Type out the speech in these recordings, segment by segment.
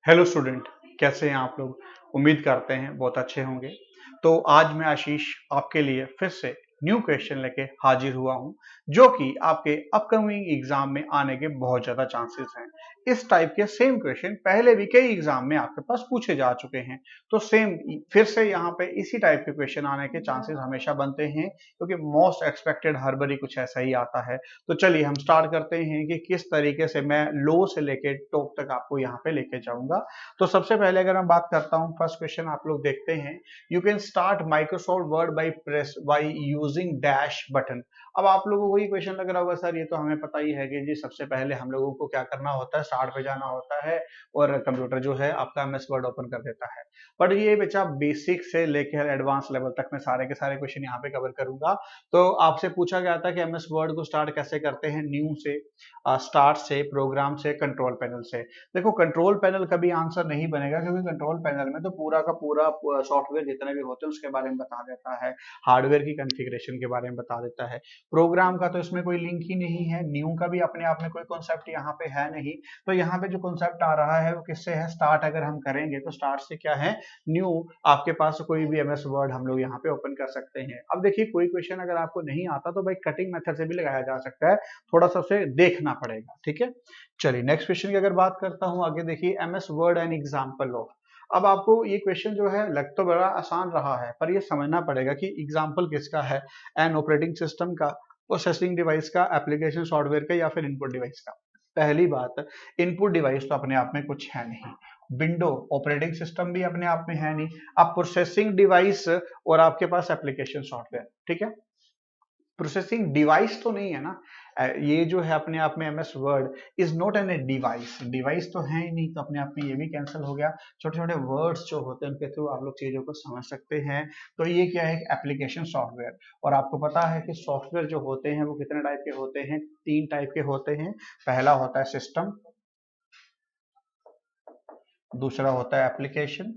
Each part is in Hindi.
हेलो स्टूडेंट, कैसे हैं आप लोग। उम्मीद करते हैं बहुत अच्छे होंगे। तो आज मैं आशीष आपके लिए फिर से न्यू क्वेश्चन लेके हाजिर हुआ हूं, जो कि आपके अपकमिंग एग्जाम में आने के बहुत ज्यादा चांसेस हैं। इस टाइप के सेम क्वेश्चन पहले भी कई एग्जाम में आपके पास पूछे जा चुके हैं, तो सेम फिर से यहाँ पे इसी टाइप के क्वेश्चन आने के चांसेस हमेशा बनते हैं, क्योंकि मोस्ट एक्सपेक्टेड हर बारी कुछ ऐसा ही आता है। तो चलिए हम स्टार्ट करते हैं कि किस तरीके से मैं लो से लेके टॉप तक आपको यहाँ पे लेके जाऊंगा। तो सबसे पहले अगर मैं बात करता हूँ, फर्स्ट क्वेश्चन आप लोग देखते हैं, you can start Microsoft word by using dash button. अब आप लोगों को ये क्वेश्चन लग रहा होगा सर ये तो हमें पता ही है कि जी सबसे पहले हम लोगों को क्या करना होता है, स्टार्ट पे जाना होता है और कंप्यूटर जो है आपका एमएस वर्ड ओपन कर देता है। बट ये बच्चा बेसिक से लेकर एडवांस लेवल तक मैं सारे के सारे क्वेश्चन यहाँ पे कवर करूंगा। तो आपसे पूछा गया था कि एमएस वर्ड को स्टार्ट कैसे करते हैं, न्यू से, स्टार्ट से, प्रोग्राम से, कंट्रोल पैनल से। देखो कंट्रोल पैनल कभी आंसर नहीं बनेगा, क्योंकि कंट्रोल पैनल में तो पूरा का पूरा सॉफ्टवेयर जितने भी होते हैं उसके बारे में बता देता है, हार्डवेयर की कॉन्फ़िगरेशन के बारे में बता देता है। प्रोग्राम का तो इसमें कोई लिंक ही नहीं है, न्यू का भी अपने आप में कोई कॉन्सेप्ट यहाँ पे है नहीं। तो यहाँ पे जो कॉन्सेप्ट आ रहा है वो किससे है, स्टार्ट अगर हम करेंगे तो स्टार्ट से क्या है, न्यू। आपके पास कोई भी एमएस वर्ड हम लोग यहाँ पे ओपन कर सकते हैं। अब देखिए कोई क्वेश्चन अगर आपको नहीं आता तो भाई कटिंग मेथड से भी लगाया जा सकता है, थोड़ा सा उसे देखना पड़ेगा, ठीक है। चलिए नेक्स्ट क्वेश्चन की अगर बात करता हूं, आगे देखिए, MS word and example of. अब आपको ये क्वेश्चन जो है लग तो बड़ा आसान रहा है, पर ये समझना पड़ेगा कि एग्जाम्पल किसका है, एन ऑपरेटिंग सिस्टम का, प्रोसेसिंग डिवाइस का, एप्लीकेशन सॉफ्टवेयर का, या फिर इनपुट डिवाइस का। पहली बात, इनपुट डिवाइस तो अपने आप में कुछ है नहीं, विंडो ऑपरेटिंग सिस्टम भी अपने आप में है नहीं, अब प्रोसेसिंग डिवाइस और आपके पास एप्लीकेशन सॉफ्टवेयर, ठीक है। प्रोसेसिंग डिवाइस तो नहीं है ना। ये जो है अपने आप में MS Word is not an a device, device तो है ही नहीं, तो अपने आप में ये भी कैंसिल हो गया। छोटे छोटे वर्ड्स जो होते हैं उनके थ्रू आप लोग चीजों को समझ सकते हैं। तो ये क्या है, एप्लीकेशन सॉफ्टवेयर। और आपको पता है कि सॉफ्टवेयर जो होते हैं वो कितने टाइप के होते हैं, तीन टाइप के होते हैं। पहला होता है सिस्टम, दूसरा होता है एप्लीकेशन,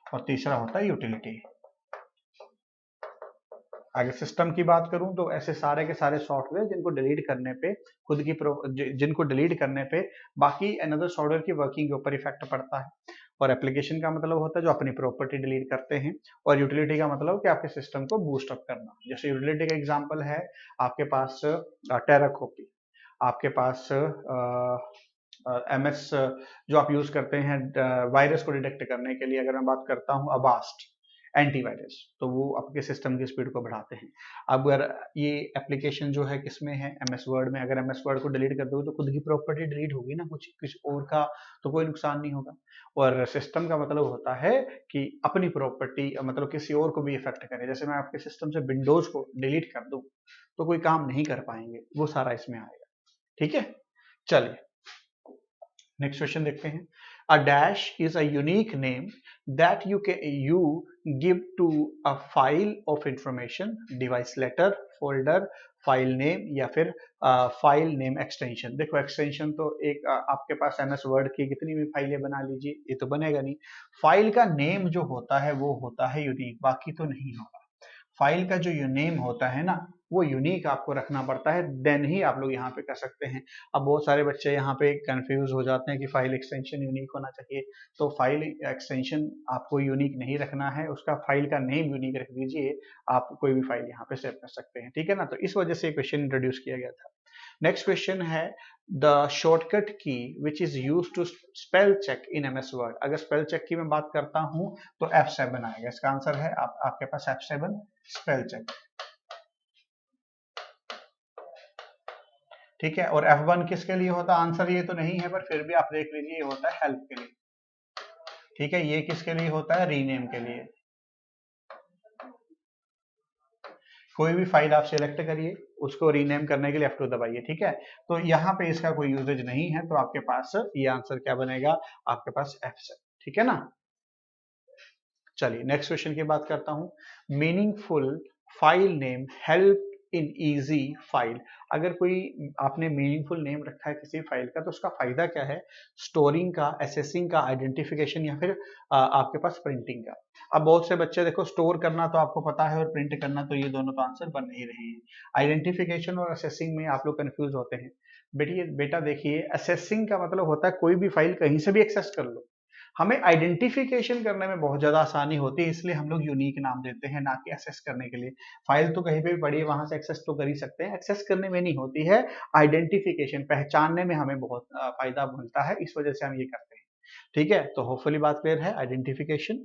और तीसरा होता है यूटिलिटी। अगर सिस्टम की बात करूं तो ऐसे सारे के सारे सॉफ्टवेयर जिनको डिलीट करने पे खुद की जिनको डिलीट करने पे बाकी अनदर सॉफ्टवेयर की वर्किंग के ऊपर इफेक्ट पड़ता है। और एप्लीकेशन का मतलब होता है जो अपनी प्रॉपर्टी डिलीट करते हैं। और यूटिलिटी का मतलब कि आपके सिस्टम को बूस्ट अप करना। जैसे यूटिलिटी का एग्जांपल है आपके पास टेराकोपी, आपके पास एमएस जो आप यूज करते हैं वायरस को डिटेक्ट करने के लिए, अगर मैं बात करता हूँ अबास्ट एंटीवायरस, तो वो आपके सिस्टम की स्पीड को बढ़ाते हैं। अब अगर ये एप्लीकेशन जो है किसमें है, एमएस वर्ड में, अगर एमएस वर्ड को डिलीट कर दोगे तो खुद की प्रॉपर्टी डिलीट होगी ना, कुछ कुछ और का तो कोई नुकसान नहीं होगा। और सिस्टम का मतलब होता है कि अपनी प्रॉपर्टी मतलब किसी और को भी इफेक्ट करे। जैसे मैं आपके सिस्टम से विंडोज को डिलीट कर दूं तो कोई काम नहीं कर पाएंगे, वो सारा इसमें आएगा, ठीक है। चलिए नेक्स्ट क्वेश्चन देखते हैं। A dash is a unique name that you give to a file of information, device letter, folder, file name, या फिर फाइल नेम एक्सटेंशन। देखो एक्सटेंशन तो एक आपके पास एमएस वर्ड की कितनी भी फाइलें बना लीजिए, ये तो बनेगा नहीं। फाइल का नेम जो होता है वो होता है यूनिक, बाकी तो नहीं होगा। फाइल का जो नेम होता है ना वो यूनिक आपको रखना पड़ता है, देन ही आप लोग यहाँ पे कर सकते हैं। अब बहुत सारे बच्चे यहाँ पे कंफ्यूज हो जाते हैं कि फाइल एक्सटेंशन यूनिक होना चाहिए। तो फाइल एक्सटेंशन आपको यूनिक नहीं रखना है, उसका फाइल का नेम यूनिक रख दीजिए। आप कोई भी फाइल यहाँ पे सेव कर सकते हैं, ठीक है ना। तो इस वजह से क्वेश्चन इंट्रोड्यूस किया गया था। नेक्स्ट क्वेश्चन है, the shortcut key which is use to spell check in MS Word. अगर स्पेल चेक की मैं बात करता हूं तो F7 आएगा, इसका आंसर है आपके पास F7 स्पेल चेक, ठीक है। और F1 किसके लिए होता है, आंसर ये तो नहीं है पर फिर भी आप देख लीजिए, ये होता है हेल्प के लिए, ठीक है। ये किसके लिए होता है, रीनेम के लिए। कोई भी फाइल आप सिलेक्ट करिए, उसको रीनेम करने के लिए F2 दबाइए, ठीक है। तो यहाँ पे इसका कोई यूजेज नहीं है, तो आपके पास ये आंसर क्या बनेगा, आपके पास F7, ठीक है ना। चलिए नेक्स्ट क्वेश्चन की बात करता हूं। Meaningful file name help in easy file. अगर कोई आपने मीनिंगफुल नेम रखा है किसी फाइल का तो उसका फायदा क्या है, स्टोरिंग का, एसेसिंग का, आइडेंटिफिकेशन या फिर आपके पास प्रिंटिंग का। अब बहुत से बच्चे देखो स्टोर करना तो आपको पता है और प्रिंट करना तो ये दोनों तो आंसर बन नहीं रहे हैं। आइडेंटिफिकेशन और असेसिंग में आप लोग कंफ्यूज होते हैं। बेटा देखिए, असेसिंग का मतलब होता है कोई भी फाइल कहीं से भी एक्सेस कर लो। हमें आइडेंटिफिकेशन करने में बहुत ज्यादा आसानी होती है, इसलिए हम लोग यूनिक नाम देते हैं, ना कि एक्सेस करने के लिए। फाइल तो कहीं पे भी पड़ी है, वहां से एक्सेस तो कर ही सकते हैं, एक्सेस करने में नहीं होती है। आइडेंटिफिकेशन पहचानने में हमें बहुत फायदा मिलता है, इस वजह से हम ये करते हैं। ठीक है, तो होपफुली बात क्लियर है, आइडेंटिफिकेशन।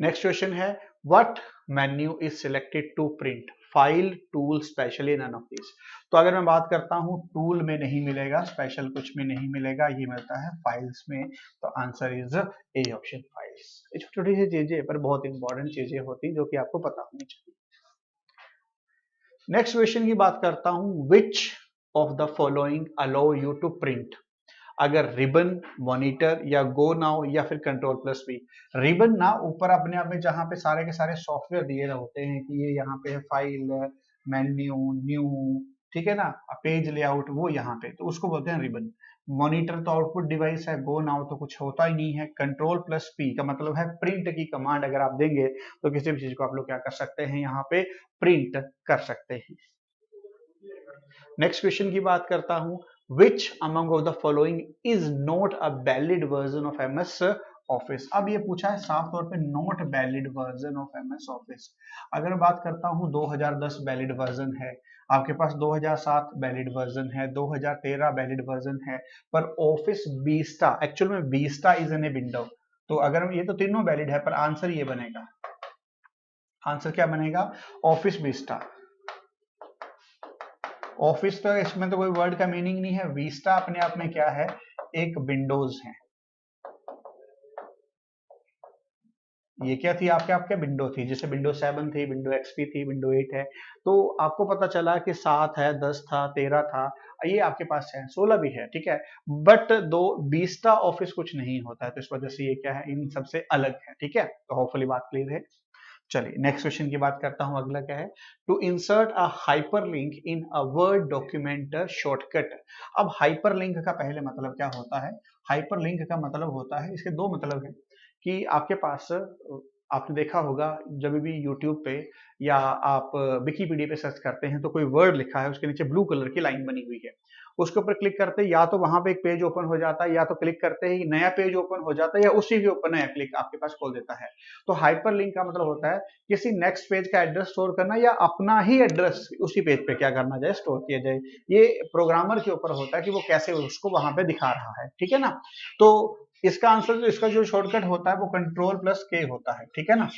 नेक्स्ट क्वेश्चन है, what menu is selected to print file tool specially none of this. तो अगर मैं बात करता हूं टूल में नहीं मिलेगा, स्पेशल कुछ में नहीं मिलेगा, ये मिलता है फाइल्स में। तो answer is A option, files. ये छोटी छोटी सी चीजें पर बहुत इंपॉर्टेंट चीजें होती जो कि आपको पता होनी चाहिए। नेक्स्ट क्वेश्चन की बात करता हूं, which of the following allow you to print. अगर रिबन, मॉनिटर या गो नाउ या फिर कंट्रोल प्लस बी। रिबन ना ऊपर अपने आप में जहां पे सारे के सारे सॉफ्टवेयर दिए होते हैं कि ये यहाँ पे है फाइल, मेन्यू, न्यू, ठीक है ना, पेज लेआउट, वो यहाँ पे, तो उसको बोलते हैं रिबन। मॉनिटर तो आउटपुट डिवाइस है, गो नाउ तो कुछ होता ही नहीं है, कंट्रोल प्लस पी का मतलब है प्रिंट की कमांड अगर आप देंगे तो किसी भी चीज को आप लोग क्या कर सकते हैं, यहाँ पे प्रिंट कर सकते हैं। नेक्स्ट क्वेश्चन की बात करता हूं, which among of the following is not a valid version of MS office. अब ये पूछा है साफ तौर पे, not valid version of MS office. अगर बात करता हूं 2010 वैलिड वर्जन है, आपके पास 2007 वैलिड वर्जन है, 2013 वैलिड वर्जन है, पर ऑफिस बीस्टा, एक्चुअल में बीस्टा इज एन ए विंडो। तो अगर ये तो तीनों वैलिड है, पर आंसर ये बनेगा, आंसर क्या बनेगा, ऑफिस बीस्टा। ऑफिस तो इसमें तो कोई वर्ड का मीनिंग नहीं है, विस्टा अपने आप में क्या है, एक विंडोज है। ये क्या थी, आपके आपके विंडो थी, जैसे विंडो 7 थी, विंडो एक्सपी थी, विंडो 8 है। तो आपको पता चला कि 7 है, 10 था, 13 था, ये आपके पास है, 16 भी है, ठीक है। बट दो बीस्टा ऑफिस कुछ नहीं होता है, तो इस वजह से ये क्या है, इन सबसे अलग है, ठीक है। तो होपफुली बात क्लियर है। चलिए नेक्स्ट क्वेश्चन की बात करता हूं, अगला क्या है, to insert a hyperlink in a Word document shortcut. अब हाइपरलिंक का पहले मतलब क्या होता है, हाइपरलिंक का मतलब होता है, इसके दो मतलब है कि आपके पास, आपने देखा होगा जब भी यूट्यूब पे या आप विकीपीडिया पे सर्च करते हैं तो कोई वर्ड लिखा है, उसके नीचे ब्लू कलर की लाइन बनी हुई है, उसके ऊपर क्लिक करते हैं या तो वहां पे एक पेज ओपन हो जाता है, या तो क्लिक करते ही नया पेज ओपन हो जाता है, या उसी के ऊपर नया क्लिक आपके पास खोल देता है। तो हाइपरलिंक का मतलब होता है किसी नेक्स्ट पेज का एड्रेस स्टोर करना, या अपना ही एड्रेस उसी पेज पे क्या करना जाए, स्टोर किया जाए। ये प्रोग्रामर के ऊपर होता है कि वो कैसे उसको वहां पे दिखा रहा है, ठीक है ना। तो इसका आंसर, इसका जो शॉर्टकट होता है वो कंट्रोल प्लस के होता है, ठीक है ना,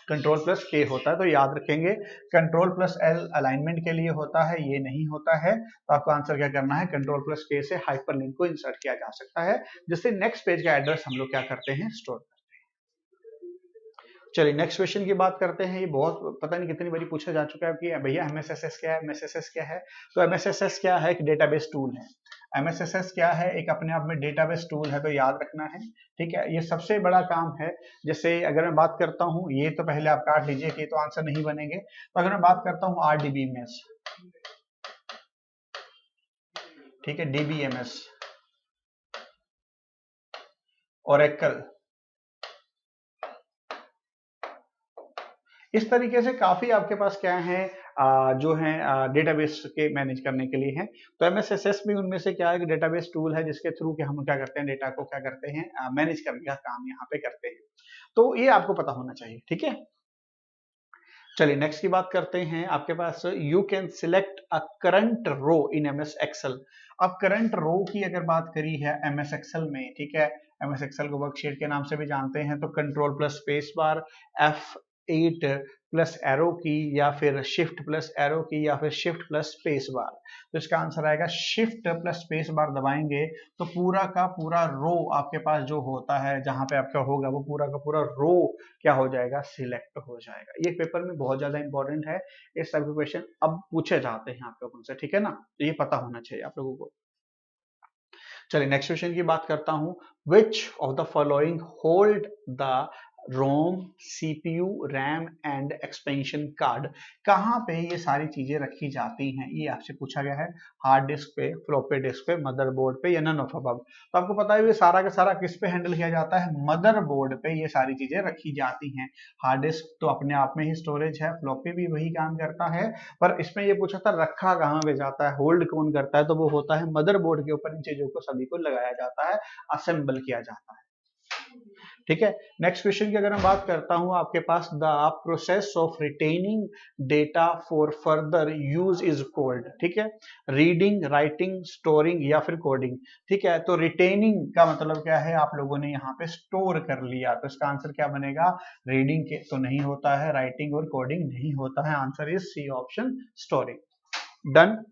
कंट्रोल प्लस के होता है। तो याद रखेंगे, कंट्रोल प्लस एल अलाइनमेंट के लिए होता है, ये नहीं होता है। तो आपको आंसर क्या करना है, कंट्रोल प्लस के से हाइपरलिंक को इंसर्ट किया जा सकता है, जिससे नेक्स्ट पेज का एड्रेस हम लोग क्या करते हैं, स्टोर करते हैं। चलिए नेक्स्ट क्वेश्चन की बात करते हैं, ये बहुत पता नहीं कितनी बारी पूछा जा चुका है कि भैया एमएसएसएस क्या है, एमएसएसएस क्या है। तो एमएसएसएस क्या है, एक डेटाबेस टूल है। एमएसएसएस क्या है, एक अपने आप में डेटाबेस टूल है, तो याद रखना है, ठीक है। ये सबसे बड़ा काम है, जैसे अगर मैं बात करता हूँ, ये तो पहले आप काट लीजिए कि तो आंसर नहीं बनेंगे। तो अगर मैं बात करता हूँ आरडीबीएमएस, ठीक है, डीबीएमएस, ओरेकल, इस तरीके से काफी आपके पास क्या है, जो है डेटाबेस के मैनेज करने के लिए है। तो एमएसएसएस भी उनमें से क्या है कि डेटाबेस टूल है, जिसके थ्रू के हम क्या करते हैं, डेटा को क्या करते हैं, मैनेज करने का काम यहाँ पे करते हैं। तो ये आपको पता होना चाहिए, ठीक है। चलिए नेक्स्ट की बात करते हैं, आपके पास you can select a current row in MS Excel. अब करंट रो की अगर बात करी है एमएस एक्सेल में, ठीक है, एमएस एक्सेल को वर्कशीट के नाम से भी जानते हैं, तो control plus space bar, F8 plus arrow की, या फिर शिफ्ट प्लस एरो की, या फिर शिफ्ट प्लस स्पेस बार। तो इसका आंसर आएगा शिफ्ट प्लस स्पेस बार दबाएंगे तो पूरा का पूरा रो आपके पास जो होता है, जहां पे आपका होगा वो पूरा का पूरा रो क्या हो जाएगा, सिलेक्ट हो जाएगा। ये पेपर में बहुत ज्यादा इंपॉर्टेंट है, इस टाइप के क्वेश्चन अब पूछे जाते हैं आप लोगों से, ठीक है ना, तो ये पता होना चाहिए आप लोगों को। चलिए नेक्स्ट क्वेश्चन की बात करता हूं, which of the following hold the ROM, CPU, RAM and expansion card, कहाँ पे ये सारी चीजें रखी जाती हैं, ये आपसे पूछा गया है। हार्ड डिस्क पे, फ्लॉपी डिस्क पे, मदरबोर्ड पे, या नन ऑफ अबव। तो आपको पता है ये सारा का सारा किस पे हैंडल किया जाता है, मदरबोर्ड पे ये सारी चीजें रखी जाती हैं। हार्ड डिस्क तो अपने आप में ही स्टोरेज है, फ्लॉपी भी वही काम करता है, पर इसमें ये पूछा था रखा कहाँ पे जाता है, होल्ड कौन करता है, तो वो होता है मदरबोर्ड के ऊपर इन चीजों को सभी को लगाया जाता है, असेंबल किया जाता है। ठीक है, नेक्स्ट क्वेश्चन की अगर मैं बात करता हूं आपके पास, the process of retaining data for further use is called, ठीक है, रीडिंग, राइटिंग, स्टोरिंग या फिर कोडिंग। ठीक है, तो रिटेनिंग का मतलब क्या है, आप लोगों ने यहाँ पे स्टोर कर लिया, तो इसका आंसर क्या बनेगा, रीडिंग के तो नहीं होता है, राइटिंग और कोडिंग नहीं होता है, answer is C option, storing. Done.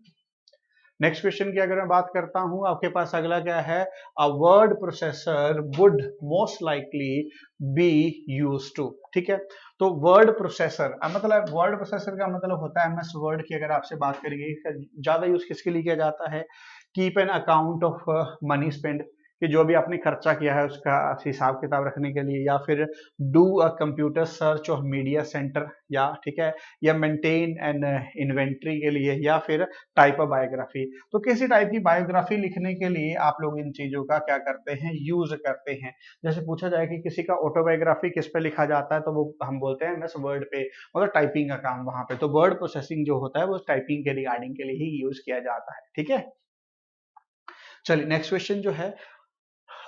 Next question की अगर मैं बात करता हूं आपके पास अगला क्या है, a word processor would most likely be use to. ठीक है, तो वर्ड प्रोसेसर मतलब वर्ड प्रोसेसर का मतलब होता है एमएस वर्ड की अगर आपसे बात करेंगे, इसका ज्यादा यूज किसके लिए किया जाता है, keep an account of money spend, कि जो भी आपने खर्चा किया है उसका हिसाब किताब रखने के लिए, या फिर do a computer search of media centre, या ठीक है, या मेंटेन एन इन्वेंट्री के लिए, या फिर टाइप ऑफ बायोग्राफी। तो किसी टाइप की बायोग्राफी लिखने के लिए आप लोग इन चीजों का क्या करते हैं, यूज करते हैं। जैसे पूछा जाए कि किसी का ऑटोबायोग्राफी किस पे लिखा जाता है, तो वो हम बोलते हैं एमएस वर्ड पे, मतलब टाइपिंग का काम वहां पे, तो वर्ड प्रोसेसिंग जो होता है वो टाइपिंग के रिगार्डिंग के लिए ही यूज किया जाता है। ठीक है, चलिए नेक्स्ट क्वेश्चन जो है,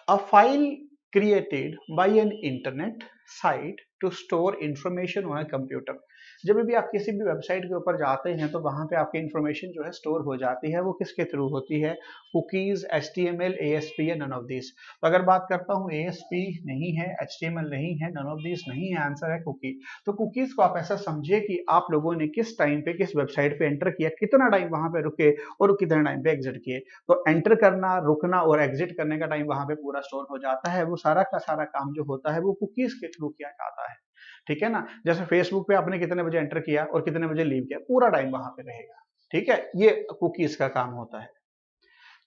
a file created by an internet site to store information on a computer। जब भी आप किसी भी वेबसाइट के ऊपर जाते हैं तो वहां पे आपकी इंफॉर्मेशन जो है स्टोर हो जाती है, वो किसके थ्रू होती है, कुकीज, HTML, ASP या नन ऑफ दिस। तो अगर बात करता हूँ ASP नहीं है, HTML नहीं है, नन ऑफ दिस नहीं है, आंसर है कुकी। तो कुकीज को आप ऐसा समझिए कि आप लोगों ने किस टाइम पे किस वेबसाइट पे एंटर किया, कितना टाइम वहां पे रुके और कितना टाइम पे एग्जिट किए, तो एंटर करना, रुकना और एग्जिट करने का टाइम वहां पे पूरा स्टोर हो जाता है। वो सारा का सारा काम जो होता है वो कुकीज के थ्रू किया जाता है। ठीक है ना, जैसे फेसबुक पे आपने कितने बजे एंटर किया और कितने बजे लीव किया, पूरा टाइम वहां पे रहेगा। ठीक है, ये कुकीज का काम होता है।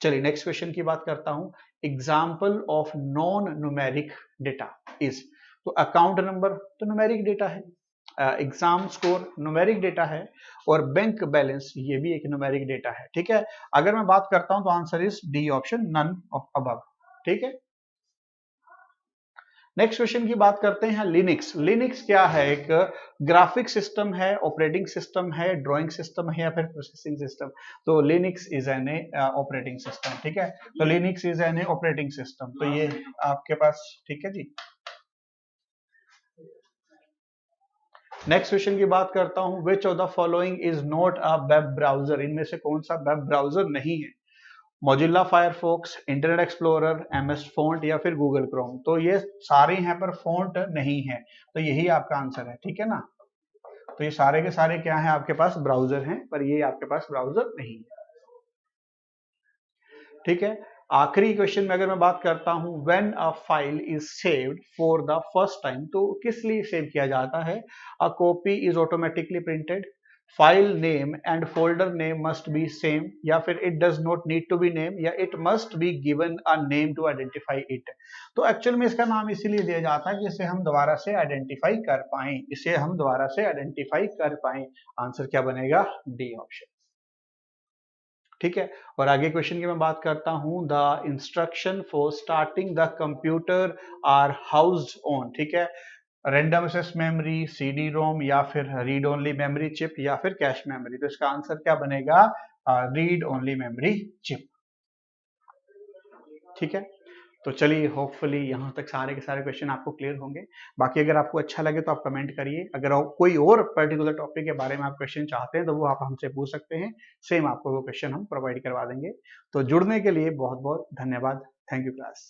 चलिए नेक्स्ट क्वेश्चन की बात करता हूं, example of non numeric data is, तो अकाउंट नंबर तो न्यूमेरिक डेटा है, एग्जाम स्कोर न्यूमेरिक डेटा है, और बैंक बैलेंस ये भी एक न्यूमेरिक डेटा है। ठीक है, अगर मैं बात करता हूं तो answer is D option, none of above. ठीक है, नेक्स्ट क्वेश्चन की बात करते हैं, लिनक्स। लिनक्स क्या है, एक ग्राफिक सिस्टम है, ऑपरेटिंग सिस्टम है, ड्राइंग सिस्टम है, या फिर प्रोसेसिंग सिस्टम। तो Linux is an operating system. ठीक है, तो Linux is an operating system, तो ये आपके पास ठीक है जी। नेक्स्ट क्वेश्चन की बात करता हूं, which of the following is not a web browser, इनमें से कौन सा वेब ब्राउजर नहीं है, Mozilla Firefox, internet explorer, MS font या फिर गूगल क्रोम। तो ये सारे हैं पर फॉन्ट नहीं है, तो यही आपका आंसर है। ठीक है ना, तो ये सारे के सारे क्या है, आपके पास ब्राउजर हैं, पर ये आपके पास ब्राउजर नहीं है। ठीक है, आखिरी क्वेश्चन में अगर मैं बात करता हूं, when a file is saved for the first time, तो किस लिए सेव किया जाता है, a copy is automatically printed, file name and folder name must be same, या फिर it does not need to be name, या it must be given a name to identify it. तो एक्चुअल में इसका नाम इसीलिए दिया जाता है कि इसे हम दोबारा से आइडेंटिफाई कर पाए, इसे हम दोबारा से आइडेंटिफाई कर पाए। आंसर क्या बनेगा, डी ऑप्शन। ठीक है, और आगे क्वेश्चन की मैं बात करता हूं, the instruction for starting the computer are housed on, ठीक है, random access memory, CD ROM, या फिर रीड ओनली मेमोरी चिप, या फिर कैश मेमोरी। तो इसका आंसर क्या बनेगा, रीड ओनली मेमोरी चिप। ठीक है, तो चलिए होपफुली यहाँ तक सारे के सारे क्वेश्चन आपको क्लियर होंगे। बाकी अगर आपको अच्छा लगे तो आप कमेंट करिए, अगर कोई और पर्टिकुलर टॉपिक के बारे में आप क्वेश्चन चाहते हैं तो वो आप हमसे पूछ सकते हैं, सेम आपको वो क्वेश्चन हम प्रोवाइड करवा देंगे। तो जुड़ने के लिए बहुत बहुत धन्यवाद। Thank you class.